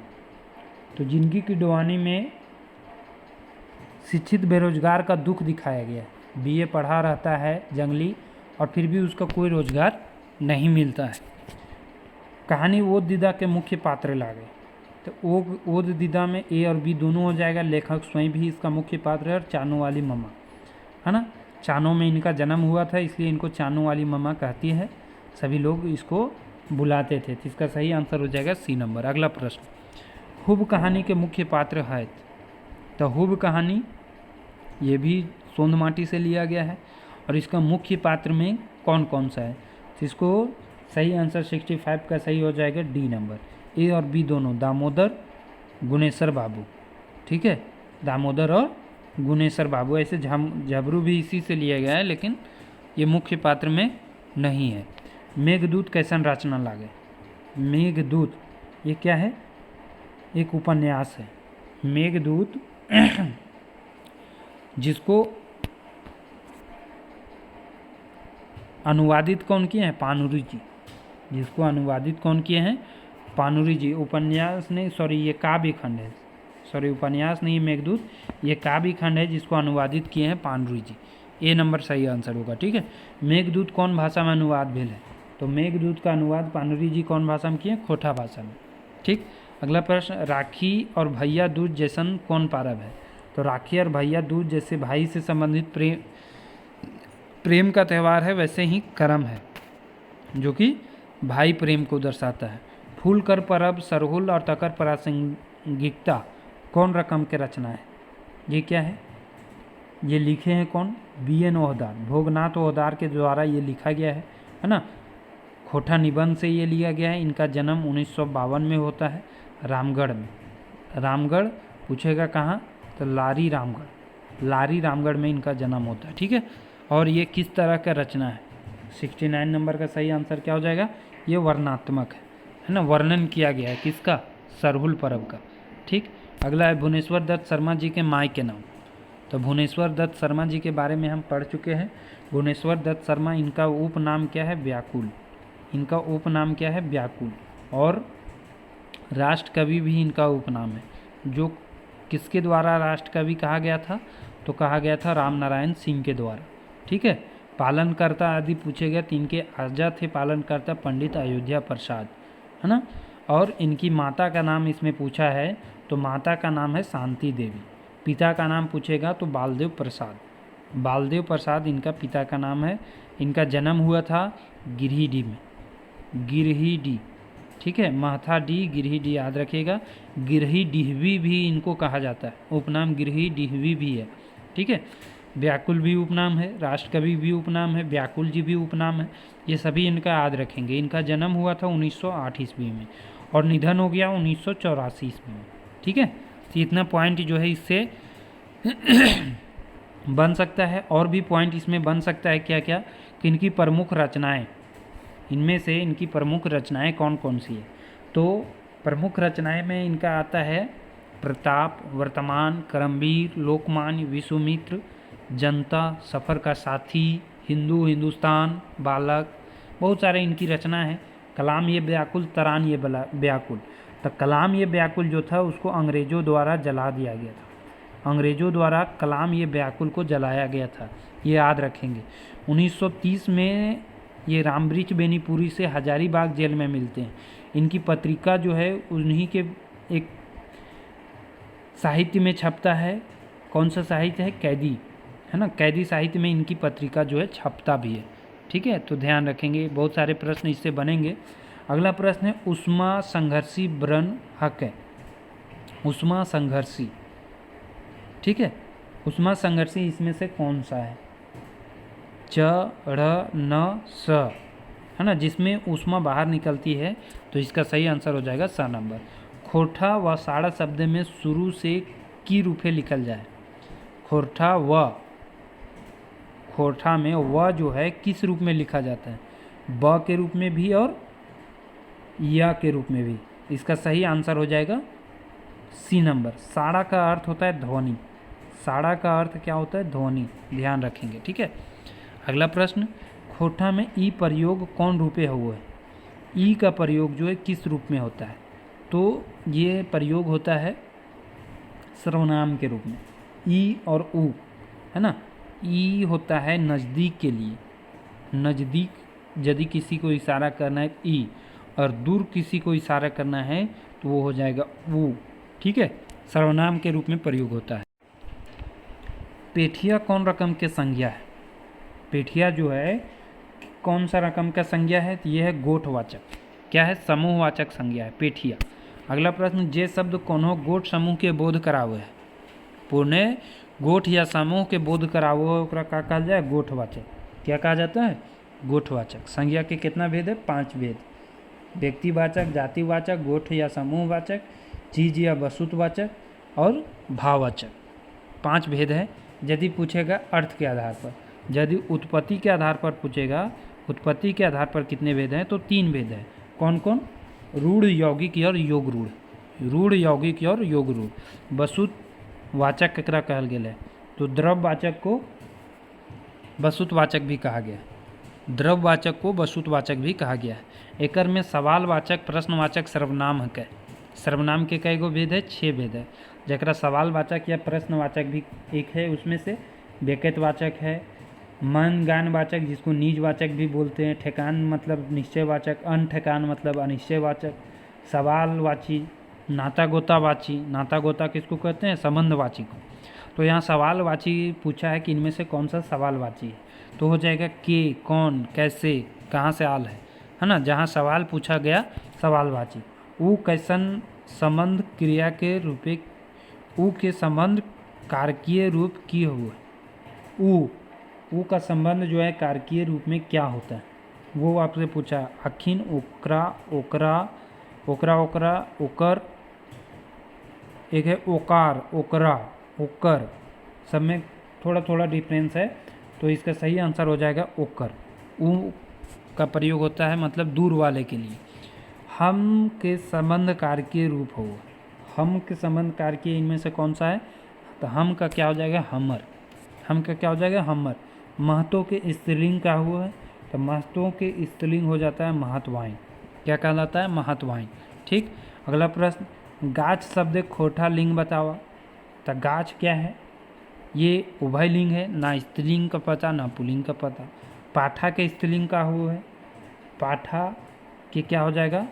तो जिंदगी की डोआनी में शिक्षित बेरोजगार का दुख दिखाया गया है। बीए पढ़ा रहता है जंगली और फिर भी उसका कोई रोजगार नहीं मिलता है। कहानी ओद दीदा के मुख्य पात्र लागे, तो ओद दीदा में ए और बी दोनों हो जाएगा। लेखक स्वयं भी इसका मुख्य पात्र है और चानू वाली मम्मा, है ना। चानू में इनका जन्म हुआ था, इसलिए इनको चानू वाली मम्मा कहती है, सभी लोग इसको बुलाते थे। तो इसका सही आंसर हो जाएगा सी नंबर। अगला प्रश्न, हुब कहानी के मुख्य पात्र है। तो हुब कहानी ये भी सोंध माटी से लिया गया है और इसका मुख्य पात्र में कौन कौन सा है? तो इसको सही आंसर 65 का सही हो जाएगा डी नंबर। ए और बी दोनों, दामोदर गुणेश्वर बाबू, ठीक है, दामोदर और गुणेश्वर बाबू। ऐसे झबरू भी इसी से लिया गया है, लेकिन ये मुख्य पात्र में नहीं है। मेघदूत कैसन रचना लागे? मेघदूत ये क्या है? एक उपन्यास है। मेघदूत जिसको अनुवादित कौन किए हैं? पानुरी जी। जिसको अनुवादित कौन किए हैं? पानुरी जी। उपन्यास नहीं, सॉरी, ये काव्य खंड है, सॉरी उपन्यास नहीं मेघदूत, ये काव्य खंड है जिसको अनुवादित किए हैं पानुरी जी। ए नंबर सही आंसर होगा, ठीक है। मेघदूत कौन भाषा में अनुवाद भेल है? तो मेघदूत का अनुवाद पानुरी जी कौन भाषा में किए? खोटा भाषा में, ठीक। अगला प्रश्न, राखी और भैया दूज जैसन कौन पर्व है? तो राखी और भैया दूज जैसे भाई से संबंधित प्रेम का त्यौहार है, वैसे ही करम है जो कि भाई प्रेम को दर्शाता है। फूल कर परब, सरहुल और तकर प्रासंगिकता कौन रकम के रचना है? ये क्या है? ये लिखे हैं कौन? BN ओहदार, भोगनाथ ओहदार के द्वारा ये लिखा गया है ना। खोटा निबंध से ये लिया गया है। इनका जन्म 1952 में होता है रामगढ़ में। रामगढ़ पूछेगा कहाँ? तो लारी रामगढ़ में इनका जन्म होता है, ठीक है। और ये किस तरह का रचना है? 69 नंबर का सही आंसर क्या हो जाएगा? ये वर्णनात्मक है ना, वर्णन किया गया है किसका? सरहुल पर्व का, ठीक। अगला है भुवनेश्वर दत्त शर्मा जी के माय के नाम। तो भुवनेश्वर दत्त शर्मा जी के बारे में हम पढ़ चुके हैं। भुवनेश्वर दत्त शर्मा, इनका उपनाम क्या है? व्याकुल। इनका उपनाम क्या है? व्याकुल। और राष्ट्र कवि भी इनका उपनाम है। जो किसके द्वारा राष्ट्र कवि कहा गया था? तो कहा गया था राम नारायण सिंह के द्वारा, ठीक है। पालनकर्ता आदि पूछे गए, तो इनके आजा थे पालनकर्ता पंडित अयोध्या प्रसाद, है ना। और इनकी माता का नाम इसमें पूछा है, तो माता का नाम है शांति देवी। पिता का नाम पूछेगा तो बालदेव प्रसाद इनका पिता का नाम है। इनका जन्म हुआ था गिरिडीह में, गिरिडीह, ठीक है। महथा डी, गिरिडीह याद रखिएगा। गिरिडीहवी भी इनको कहा जाता है, उपनाम गिरिडीहवी भी है, ठीक है। व्याकुल भी उपनाम है, राष्ट्रकवि भी उपनाम है, व्याकुल जी भी उपनाम है। ये सभी इनका याद रखेंगे। इनका जन्म हुआ था 1908 ईस्वी में और निधन हो गया 1984 ईस्वी में, ठीक है। तो इतना पॉइंट जो है इससे बन सकता है। और भी पॉइंट इसमें बन सकता है क्या क्या, कि इनकी प्रमुख रचनाएं, इनमें से इनकी प्रमुख रचनाएं कौन कौन सी है? तो प्रमुख रचनाएं में इनका आता है प्रताप, वर्तमान, करमवीर, लोकमान्य, विश्वामित्र, जनता, सफ़र का साथी, हिंदू, हिंदुस्तान, बालक, बहुत सारे इनकी रचना है। कलाम ये व्याकुल, तरान ये व्याकुल। तो कलाम ये व्याकुल जो था उसको अंग्रेज़ों द्वारा जला दिया गया था। अंग्रेज़ों द्वारा कलाम ये व्याकुल को जलाया गया था, ये याद रखेंगे। 1930 में ये रामवृक्ष बेनीपुरी से हजारीबाग जेल में मिलते हैं। इनकी पत्रिका जो है उन्हीं के एक साहित्य में छपता है। कौन सा साहित्य है? कैदी, है ना। कैदी साहित्य में इनकी पत्रिका जो है छपता भी है, ठीक है। तो ध्यान रखेंगे, बहुत सारे प्रश्न इससे बनेंगे। अगला प्रश्न है उष्मा संघर्षी व्रण हक है। उष्मा संघर्षी, ठीक है। उष्मा संघर्षी इसमें से कौन सा है? च, ढ़, न, स, है ना। जिसमें उष्मा बाहर निकलती है, तो इसका सही आंसर हो जाएगा स नंबर। खोटा व साड़ा शब्द में शुरू से की रूपे लिखल जाए। खोरठा व, खोरठा में व जो है किस रूप में लिखा जाता है? ब के रूप में भी और या के रूप में भी। इसका सही आंसर हो जाएगा सी नंबर। साड़ा का अर्थ होता है ध्वनि। साड़ा का अर्थ क्या होता है? ध्वनि। ध्यान रखेंगे, ठीक है। अगला प्रश्न, खोठा में ई प्रयोग कौन रूपे हुआ है? ई का प्रयोग जो है किस रूप में होता है? तो ये प्रयोग होता है सर्वनाम के रूप में। ई और ऊ, है ना। ई होता है नज़दीक के लिए, नज़दीक यदि किसी को इशारा करना है ई, और दूर किसी को इशारा करना है तो वो हो जाएगा ऊ, ठीक है। सर्वनाम के रूप में प्रयोग होता है। पेठिया कौन रकम के संज्ञा है? पेठिया जो है कौन सा रकम का संज्ञा है? तो यह है गोठवाचक। क्या है? समूहवाचक संज्ञा है पेठिया। अगला प्रश्न, जे शब्द कोनो गोठ समूह के बोध करावे है। पुणे गोठ या समूह के बोध करावो है, ओकरा का कहल जाए? गोठवाचक। क्या कहा जाता है? गोठवाचक। संज्ञा के कितना भेद है? 5 भेद। व्यक्तिवाचक, जातिवाचक, गोठ या समूहवाचक, चीज या वस्तुवाचक और भाववाचक। 5 भेद है। यदि पूछेगा अर्थ के आधार पर, यदि उत्पत्ति के आधार पर पूछेगा, उत्पत्ति के आधार पर कितने भेद हैं? तो 3 भेद है। कौन कौन? रूढ़, यौगिक और योग रूढ़। रूढ़, यौगिक और योग रूढ़। वस्तुवाचक केकरा कहल गेल है? तो द्रव्यवाचक को वस्तुवाचक भी कहा गया। द्रव्यवाचक को वस्तुवाचक भी कहा गया है। एकर में सवालवाचक, प्रश्नवाचक, सर्वनाम है। सर्वनाम के कई गो भेद है? 6 भेद है। जरा सवालवाचक या प्रश्नवाचक भी एक है, उसमें से व्यक्तिवाचक है, मन गानवाचक जिसको निजवाचक भी बोलते हैं, ठेकान मतलब निश्चयवाचक, अनठेकान मतलब अनिश्चयवाचक, सवालवाची, नातागोतावाची। नातागोता किसको कहते हैं? संबंधवाची को। तो यहाँ सवालवाची पूछा है कि इनमें से कौन सा सवालवाची है? तो हो जाएगा के, कौन, कैसे, कहाँ से आल है ना। जहाँ सवाल पूछा गया सवालवाची। ऊ कैसन संबंध क्रिया के रूपे, ऊ के संबंध कारकीय रूप की हुआ। ऊ का संबंध जो है कारकीय रूप में क्या होता है वो आपसे पूछा। अखिन, ओकरा, ओकरा, ओकरा, ओकरा, ओकर। एक है ओकार, ओकरा, ओकर। सब में थोड़ा थोड़ा डिफरेंस है, तो इसका सही आंसर हो जाएगा ओकर। ऊ का प्रयोग होता है मतलब दूर वाले के लिए। हम के संबंध कारकीय रूप हो। हम के संबंध कारकीय इनमें से कौन सा है? तो हम का क्या हो जाएगा? हमर। हम का क्या हो जाएगा? हमर। महतों के स्त्रीलिंग का हुआ है, तो महतों के स्त्रीलिंग हो जाता है महतवाइन। क्या कहलाता है? महतवाइन, ठीक। अगला प्रश्न, गाछ शब्द खोठा लिंग बतावा। तो गाछ क्या है? ये उभय लिंग है, ना स्त्रीलिंग का पता ना पुल्लिंग का पता। पाठा के स्त्रीलिंग का हुआ है, पाठा के क्या हो जाएगा?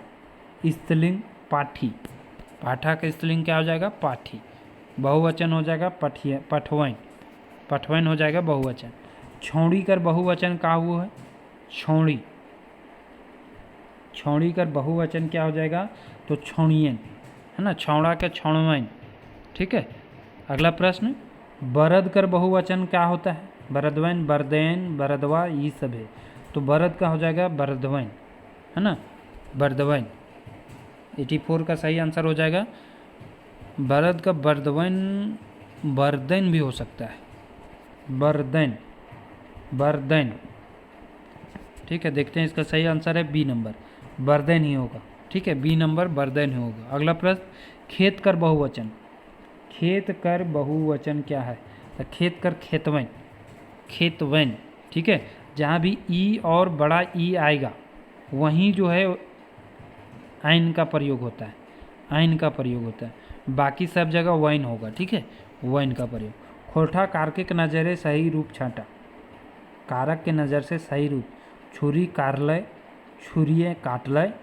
स्त्रीलिंग पाठी। पाठा का स्त्रीलिंग क्या हो जाएगा? पाठी। बहुवचन हो जाएगा पठिया, पठवैन। पठवैन हो जाएगा बहुवचन। छौड़ी कर बहुवचन का हुआ है? छौड़ी। छौड़ी कर बहुवचन क्या हो जाएगा? तो छौड़ियन, है ना। छौड़ा के छौड़वैन, ठीक है। अगला प्रश्न, बरद कर बहुवचन क्या होता है? बरदवैन, बरदैन, बरदवा, ये सब है। तो बरद का हो जाएगा बरदवैन, है ना, बरदवैन। 84 का सही आंसर हो जाएगा बरद का बरदवैन। बरदैन भी हो सकता है, बरदैन, बरदैन, ठीक है। देखते हैं, इसका सही आंसर है बी नंबर, बरदैन ही होगा, ठीक है। बी नंबर बरदैन ही होगा। अगला प्रश्न, खेत कर बहुवचन। खेत कर बहुवचन क्या है? तो खेत कर खेतवैन, खेतवैन, ठीक है। जहाँ भी ई और बड़ा ई आएगा वहीं जो है आइन का प्रयोग होता है, आइन का प्रयोग होता है। बाकी सब जगह वैन होगा, ठीक है, वैन का प्रयोग। खोरठा कारक नज़रे सही रूप छाटा। कारक के नज़र से सही रूप, छुरी कार लय, छुरियाँ काट लय,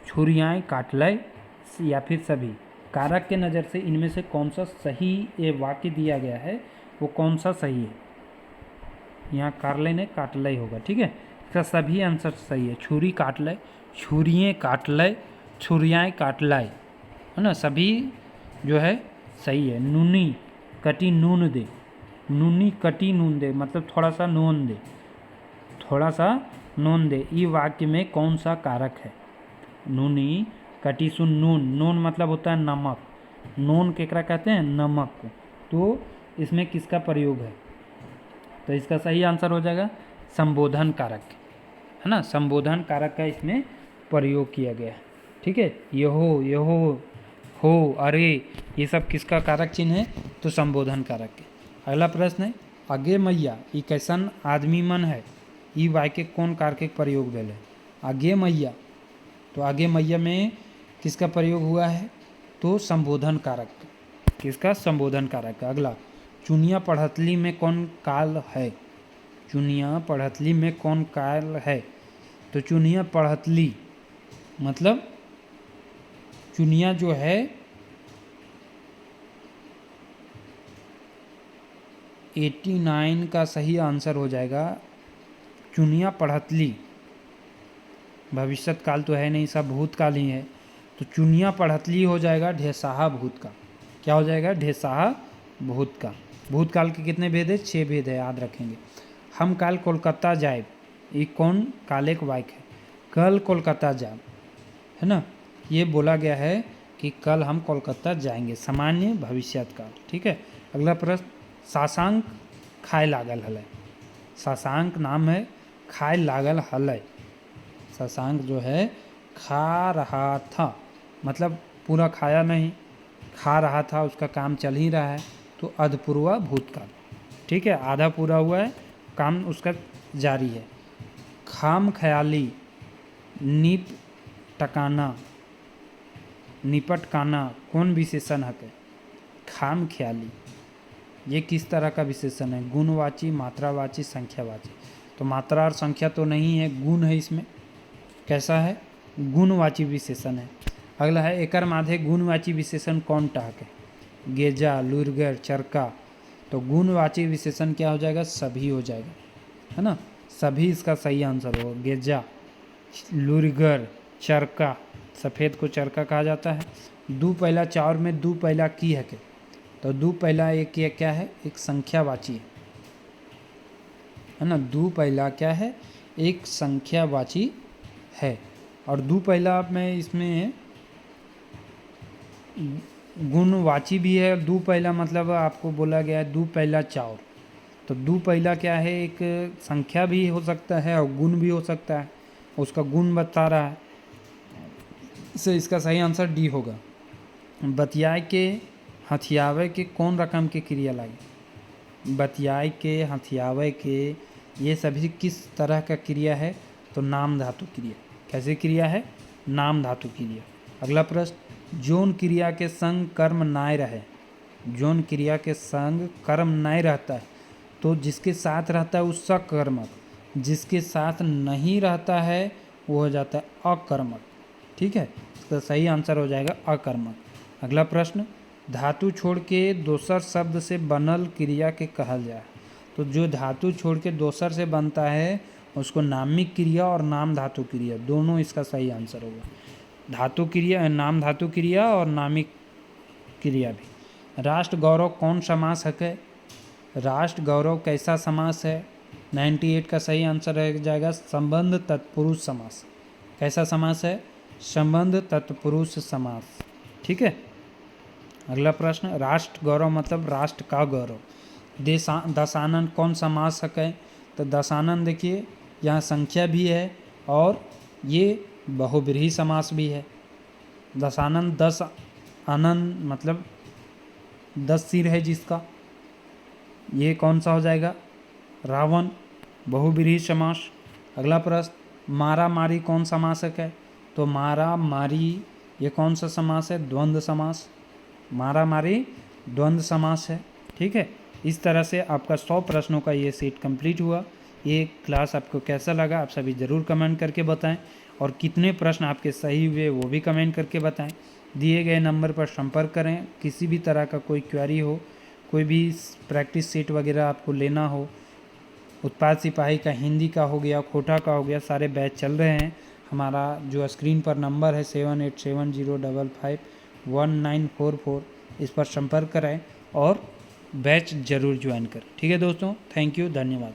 छुरियाँ काट लय, या फिर सभी। कारक के नज़र से इनमें से कौन सा सही ये वाक्य दिया गया है, वो कौन सा सही है? यहाँ कारलय ने काटलय होगा, ठीक है। इसका सभी आंसर सही है। छुरी काट लय, छुरियाँ काट लय, छुरियाँ काट लय, है ना, सभी जो है सही है। नूनी कटी नून दे, नूनी कटी नून दे मतलब थोड़ा सा नून दे, थोड़ा सा नून दे। ये वाक्य में कौन सा कारक है? नूनी कटी सुन नून, नून मतलब होता है नमक। नून केकरा कहते हैं? नमक को। तो इसमें किसका प्रयोग है? तो इसका सही आंसर हो जाएगा संबोधन कारक, है ना, संबोधन कारक का इसमें प्रयोग किया गया है। ठीक है, यहो हो, अरे, ये सब किसका कारक चिन्ह है? तो संबोधन कारक के। अगला प्रश्न है, आगे मैया ई कैसन आदमी मन है, ई वाक्य कौन कारक के प्रयोग भेल है? आगे मैया, तो आगे मैया में किसका प्रयोग हुआ है? तो संबोधन कारक, किसका? संबोधन कारक। अगला, चुनिया पढ़तली में कौन काल है? चुनिया पढ़तली में कौन काल है? तो चुनिया पढ़तली मतलब चुनिया जो है 89 का सही आंसर हो जाएगा चुनिया पढ़तली। भविष्यत काल तो है नहीं, सब भूतकाल ही है, तो चुनिया पढ़तली हो जाएगा ढेसाहा भूत का। क्या हो जाएगा? ढेसाहा भूत का। भूतकाल के कितने भेद है? 6 भेद है, याद रखेंगे। हम कल कोलकाता जाए, ये कौन काले का वाक्य है? कल कोलकाता जाए, है ना, ये बोला गया है कि कल हम कोलकाता जाएंगे, सामान्य भविष्यत काल। ठीक है। अगला प्रश्न, शशांक खाए लागल हलै। शशांक नाम है, खाए लागल हलै। शशांक जो है खा रहा था, मतलब पूरा खाया नहीं, खा रहा था, उसका काम चल ही रहा है, तो अधपूर्वा भूतकाल। ठीक है, आधा पूरा हुआ है, काम उसका जारी है। खाम ख्याली, नीप टकाना, निपट काना कौन विशेषण है? खाम ख्याली, ये किस तरह का विशेषण है? गुणवाची, मात्रावाची, संख्यावाची। तो मात्रा और संख्या तो नहीं है, गुण है इसमें। कैसा है? गुणवाची विशेषण है। अगला है, एकर माधे गुणवाची विशेषण कौन टाक है? गेजा, लुरगर, चरका। तो गुणवाची विशेषण क्या हो जाएगा? सभी हो जाएगा, है ना, सभी इसका सही आंसर होगा। गेजा, लुरगर, चरका, सफ़ेद को चरका कहा जाता है। दू पहला चार में दू पहला की है के, तो दू पहला एक ये क्या है? एक संख्यावाची है ना, दू पहला क्या है? एक संख्यावाची है। और दू पहला में इसमें गुणवाची भी है। दू पहला मतलब आपको बोला गया है दू पहला चार, तो दू पहला क्या है? एक संख्या भी हो सकता है और गुण भी हो सकता है, उसका गुण बता रहा है, से इसका सही आंसर डी होगा। बतियाए के, हथियावे के कौन रकम के क्रिया लागे? बतियाए के, हथियावे के, ये सभी किस तरह का क्रिया है? तो नाम धातु क्रिया। कैसे क्रिया है? नाम धातु क्रिया। अगला प्रश्न, जोन क्रिया के संग कर्म नाय रहे, जोन क्रिया के संग कर्म नाय रहता है, तो जिसके साथ रहता है उसका कर्मक, जिसके साथ नहीं रहता है वो हो जाता है अकर्मक। ठीक है, इसका सही आंसर हो जाएगा अकर्मक। अगला प्रश्न, धातु छोड़ के दोसर शब्द से बनल क्रिया के कहल जाए। तो जो धातु छोड़ के दोसर से बनता है उसको नामिक क्रिया और नाम धातु क्रिया, दोनों इसका सही आंसर होगा। धातु क्रिया, नाम धातु क्रिया और नामिक क्रिया भी। राष्ट्र गौरव कौन समास है? राष्ट्र गौरव कैसा समास है? 98 का सही आंसर रह जाएगा संबंध तत्पुरुष समास। कैसा समास है? संबंध तत्पुरुष समास। ठीक है। अगला प्रश्न, राष्ट्र गौरव मतलब राष्ट्र का गौरव। दशानन कौन समास है? तो दशानन देखिए यहाँ संख्या भी है और ये बहुब्रीहि समास भी है। दशानन 10 आनंद मतलब 10 सिर है जिसका, ये कौन सा हो जाएगा? रावण, बहुब्रीहि समास। अगला प्रश्न, मारा मारी कौन समास है? तो मारा मारी ये कौन सा समास है? द्वंद्व समास। मारा मारी द्वंद्व समास है। ठीक है, इस तरह से आपका 100 प्रश्नों का ये सेट कंप्लीट हुआ। ये क्लास आपको कैसा लगा आप सभी ज़रूर कमेंट करके बताएं, और कितने प्रश्न आपके सही हुए वो भी कमेंट करके बताएं। दिए गए नंबर पर संपर्क करें, किसी भी तरह का कोई क्वेरी हो, कोई भी प्रैक्टिस सेट वगैरह आपको लेना हो, उत्पाद सिपाही का हिंदी का हो गया, खोटा का हो गया, सारे बैच चल रहे हैं। हमारा जो स्क्रीन पर नंबर है 7870551944, इस पर संपर्क करें और बैच ज़रूर ज्वाइन करें। ठीक है दोस्तों, थैंक यू, धन्यवाद।